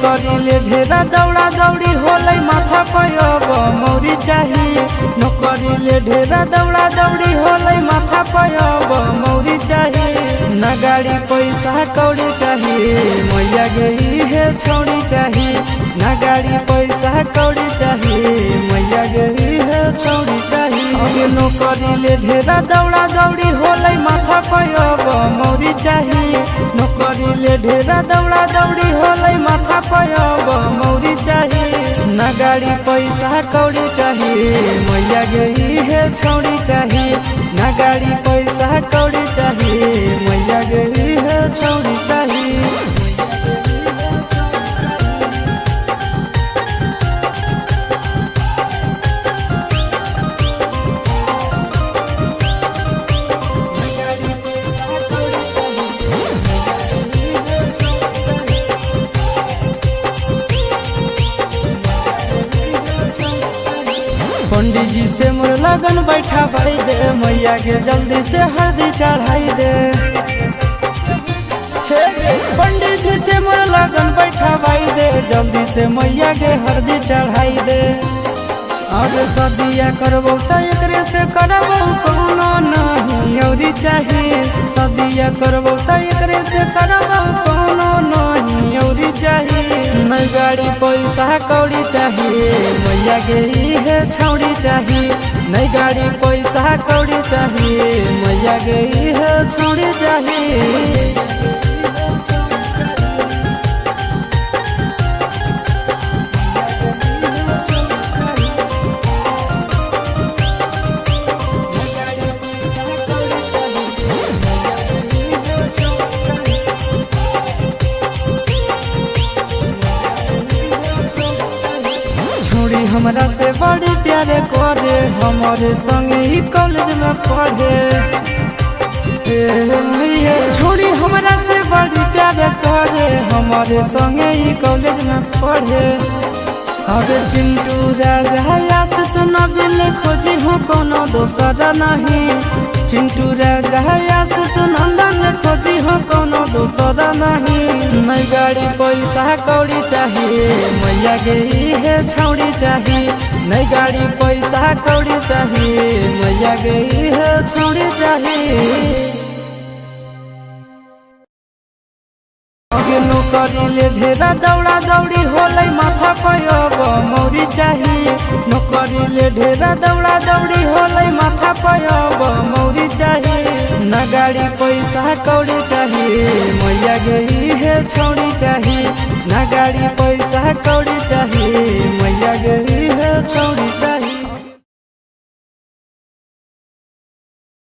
नौकरी ढेरा दौड़ा दौड़ी होलै माथा पयब मौरी चाहिए। नौकरी ढेरा दौड़ा दौड़ी होलै माथा पयब मौरी चाहिए। न गाड़ी पैसा कौड़ी चाहिए मैया गई है छौड़ी चाहिए। न गाड़ी पैसा कौड़ी चाहिए मैया गई है छौड़ी चाहिए। नौकरी ढेरा दौड़ा दौड़ी होलै माथा पयब मौरी चाहिए। नौकरी ढेरा दौड़ा दौड़ी होलै माथा पयब मौरी चाहिए। न गाड़ी पैसा कौड़ी चाहिए मैया गई है छौड़ी चाहिए। न गाड़ी पैसा कौड़ी चाहिए मैया गई है छौड़ी चाहिए। पंडित जी से मोर लगन बैठा भाई दे मैया के जल्दी से हल्दी चढ़ाई दे। पंडित जी से मोर लगन बैठा भाई दे जल्दी से मैया के हल्दी चढ़ाई दे। और सदिया करबो तो एकरे से करबो कोनो नहीं औरी चाहिए। सदिया करबो तो एकरे से करबो कोनो नहीं औरी चाहिए। न गाड़ी पैसा कौड़ी चाहिए मैया गई है छौड़ी चाहिए। नहीं गाड़ी पैसा कौड़ी चाहिए मैया गई है छौड़ी चाहिए। हमरा से बड़ी प्यारे करे हमारे संगे ही कॉलेज में पढ़े। छोड़ी हमरा से बड़ी प्यारे करे हमारे संगे ही कॉलेज में पढ़े। अरे चिंटू राजा से सुना बिल खोजी हूँ कोनो दोसरा नहीं। चिंटू राजा से सुनंदन खोजी हूँ कोनो दोसरा नहीं। नहीं गाड़ी पैसा कौड़ी चाहिए मैया गई है छौड़ी चाहिए। नहीं गाड़ी पैसा कौड़ी चाहिए मैया गई है छौड़ी चाहिए। नौकरी ढेरा दौड़ा दौड़ी होलै माथा पयब मौरी चाहिए। नौकरी ढेरा दौड़ा दौड़ी होलै माथा पयब मौरी चाहिए। न गाड़ी पैसा कौड़ी चाहिए मैया गई है छौड़ी चाहिए। न गाड़ी पैसा कौड़ी चाहिए मैया गई है छौड़ी चाहिए।